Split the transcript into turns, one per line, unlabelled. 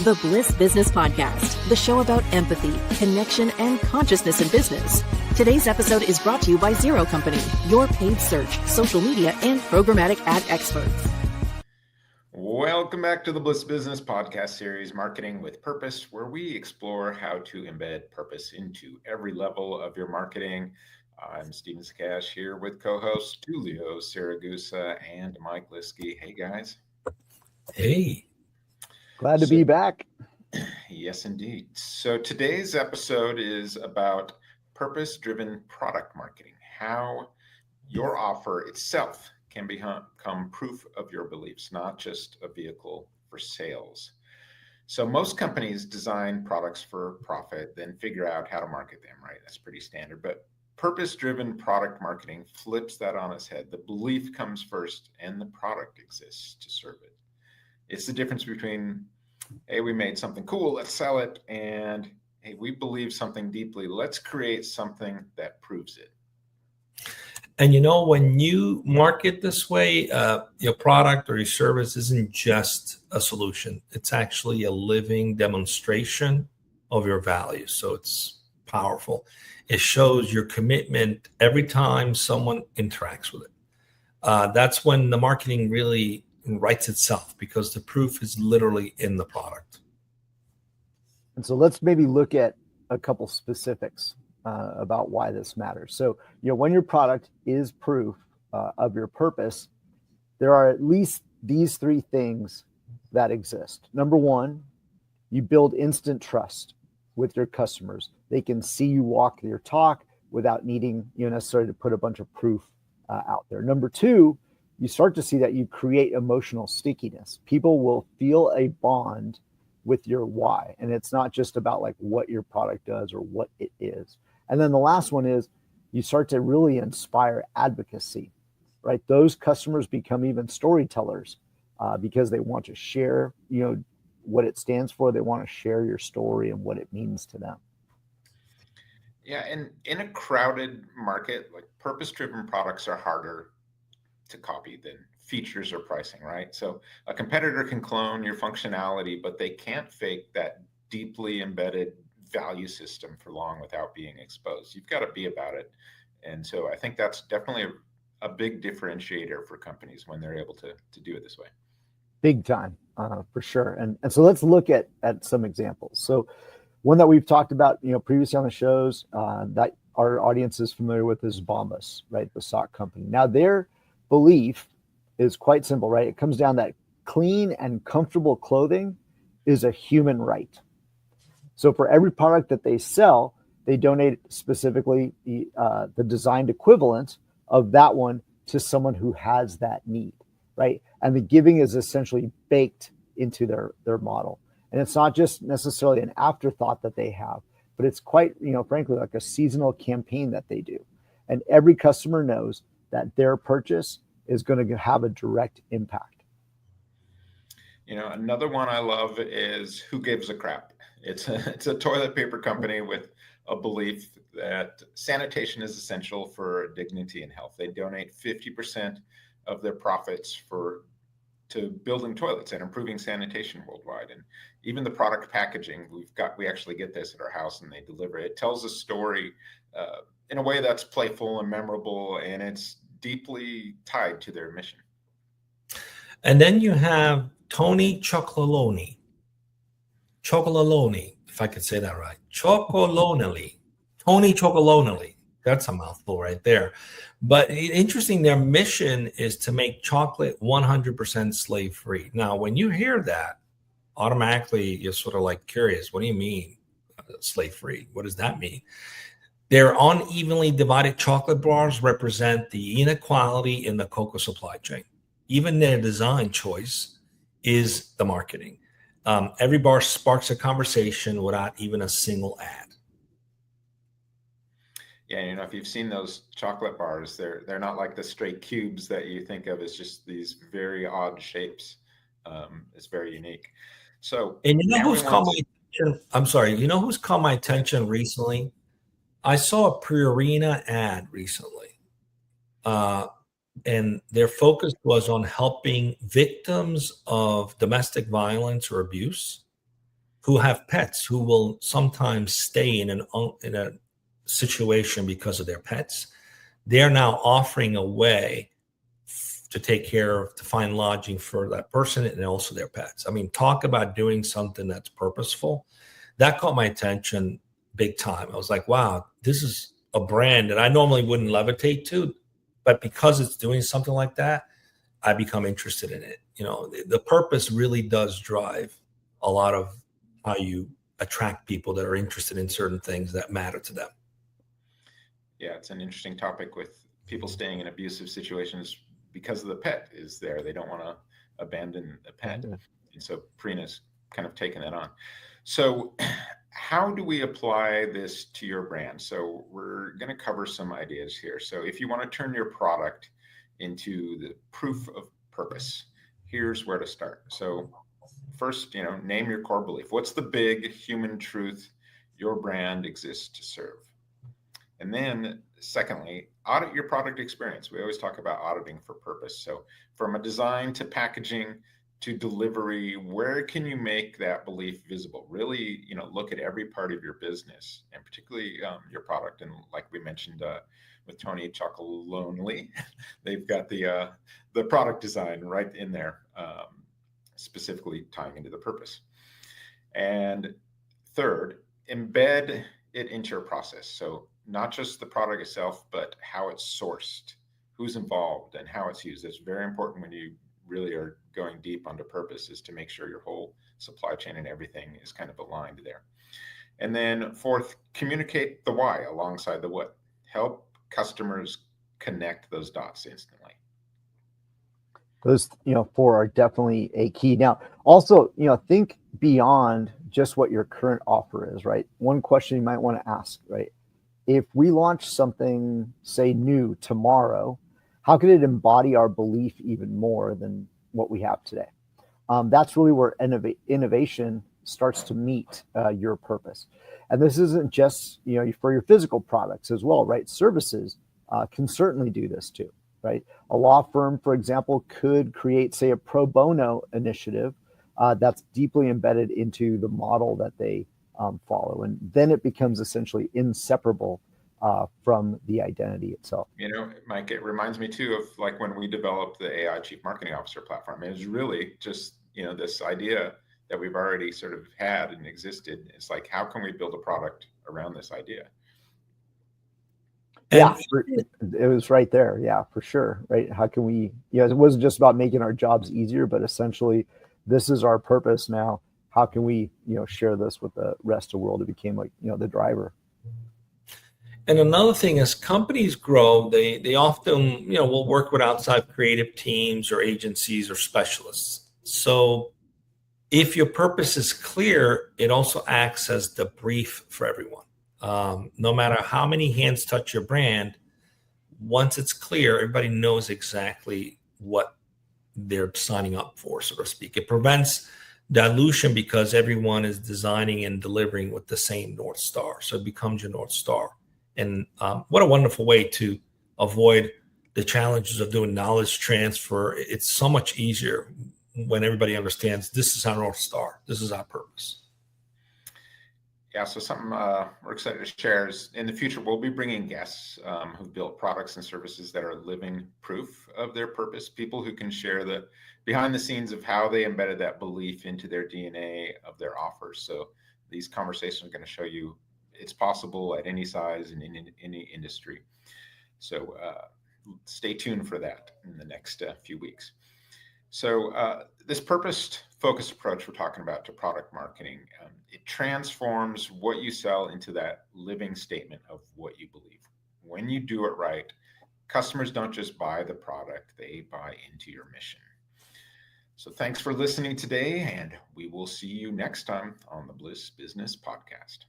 The Bliss Business Podcast, the show about empathy, connection, and consciousness in business. Today's episode is brought to you by Zero Company, your paid search, social media, and programmatic ad experts.
Welcome back to the Bliss Business Podcast series, Marketing with Purpose, where we explore how to embed purpose into every level of your marketing. I'm Stephen Sakach here with co-host Tullio, Siragusa, and Mike Liwski. Hey, guys.
Hey.
Glad to be back.
Yes, indeed. So today's episode is about purpose-driven product marketing, how your offer itself can become proof of your beliefs, not just a vehicle for sales. So most companies design products for profit, then figure out how to market them, right? That's pretty standard. But purpose-driven product marketing flips that on its head. The belief comes first, and the product exists to serve it. It's the difference between, hey, we made something cool, let's sell it, and hey, we believe something deeply, let's create something that proves it.
And when you market this way, your product or your service isn't just a solution. It's actually a living demonstration of your values. So it's powerful. It shows your commitment every time someone interacts with it. That's when the marketing really writes itself, because the proof is literally in the product.
And so let's maybe look at a couple specifics about why this matters. So, when your product is proof of your purpose, there are at least these three things that exist. Number one, you build instant trust with your customers. They can see you walk your talk without needing necessarily to put a bunch of proof out there. Number two, you start to see that you create emotional stickiness. People will feel a bond with your why. And it's not just about like what your product does or what it is. And then the last one is you start to really inspire advocacy, right? Those customers become even storytellers because they want to share, what it stands for. They want to share your story and what it means to them.
Yeah, and in a crowded market, like purpose-driven products are harder to copy than features or pricing, right? So a competitor can clone your functionality, but they can't fake that deeply embedded value system for long without being exposed. You've got to be about it. And so I think that's definitely a big differentiator for companies when they're able to do it this way.
Big time, for sure. And so let's look at some examples. So one that we've talked about, previously on the shows that our audience is familiar with is Bombas, right? The sock company. Now their belief is quite simple, right? It comes down that clean and comfortable clothing is a human right. So for every product that they sell, they donate specifically the designed equivalent of that one to someone who has that need, right? And the giving is essentially baked into their model. And it's not just necessarily an afterthought that they have, but it's quite, frankly, like a seasonal campaign that they do. And every customer knows that their purchase is going to have a direct impact.
Another one I love is Who Gives a Crap? It's a toilet paper company with a belief that sanitation is essential for dignity and health. They donate 50% of their profits to building toilets and improving sanitation worldwide. And even the product packaging, we actually get this at our house and they deliver it. It tells a story in a way that's playful and memorable, and it's deeply tied to their mission.
And then you have Tony Chocolonely, if I could say that right. Chocolonely. Tony Chocolonely. That's a mouthful right there. But interesting, their mission is to make chocolate 100% slave-free. Now, when you hear that, automatically you're sort of like curious. What do you mean slave-free? What does that mean? Their unevenly divided chocolate bars represent the inequality in the cocoa supply chain. Even their design choice is the marketing. Every bar sparks a conversation without even a single ad.
Yeah, if you've seen those chocolate bars, they're not like the straight cubes that you think of as just these very odd shapes. It's very unique. So,
and who's caught my attention? I'm sorry. Who's caught my attention recently? I saw a Purina ad recently, and their focus was on helping victims of domestic violence or abuse who have pets who will sometimes stay in a situation because of their pets. They're now offering a way to take care of, to find lodging for that person and also their pets. I mean, talk about doing something that's purposeful. That caught my attention big time. I was like, wow, this is a brand that I normally wouldn't levitate to, but because it's doing something like that, I become interested in it. You know, the purpose really does drive a lot of how you attract people that are interested in certain things that matter to them.
Yeah, it's an interesting topic with people staying in abusive situations because of the pet is there. They don't want to abandon a pet. And so Purina's kind of taken that on. So how do we apply this to your brand? So we're going to cover some ideas here. So if you want to turn your product into the proof of purpose, here's where to start. So first, name your core belief. What's the big human truth your brand exists to serve? And then secondly, audit your product experience. We always talk about auditing for purpose. So from a design to packaging to delivery, where can you make that belief visible? Really, look at every part of your business and particularly your product. And like we mentioned with Tony Chocolonely, they've got the product design right in there, specifically tying into the purpose. And third, embed it into your process. So not just the product itself, but how it's sourced, who's involved, and how it's used. It's very important when you really are going deep onto purpose, is to make sure your whole supply chain and everything is kind of aligned there. And then fourth, communicate the why alongside the what. Help customers connect those dots instantly.
Those, four are definitely a key. Now, also, think beyond just what your current offer is, right? One question you might want to ask, right? If we launch something, say, new tomorrow, how could it embody our belief even more than what we have today? That's really where innovation starts to meet your purpose. And this isn't just, for your physical products as well, right? Services can certainly do this too, right? A law firm, for example, could create, say, a pro bono initiative that's deeply embedded into the model that they follow. And then it becomes essentially inseparable from the identity itself.
Mike, it reminds me too of like when we developed the AI Chief Marketing Officer platform. It was really just, this idea that we've already sort of had and existed. It's like, how can we build a product around this idea?
Yeah, it was right there. Yeah, for sure. Right. How can we, it wasn't just about making our jobs easier, but essentially this is our purpose now. How can we, share this with the rest of the world? It became like, the driver.
And another thing, as companies grow, they often, will work with outside creative teams or agencies or specialists. So if your purpose is clear, it also acts as the brief for everyone. No matter how many hands touch your brand, once it's clear, everybody knows exactly what they're signing up for, so to speak. It prevents dilution because everyone is designing and delivering with the same North Star. So it becomes your North Star. And what a wonderful way to avoid the challenges of doing knowledge transfer. It's so much easier when everybody understands this is our North Star. This is our purpose.
Yeah, so something we're excited to share is in the future, we'll be bringing guests who've built products and services that are living proof of their purpose, people who can share the behind the scenes of how they embedded that belief into their DNA of their offers. So these conversations are going to show you it's possible at any size and in any industry. So stay tuned for that in the next few weeks. So this purpose-focused approach we're talking about to product marketing, it transforms what you sell into that living statement of what you believe. When you do it right, customers don't just buy the product, they buy into your mission. So thanks for listening today, and we will see you next time on the Bliss Business Podcast.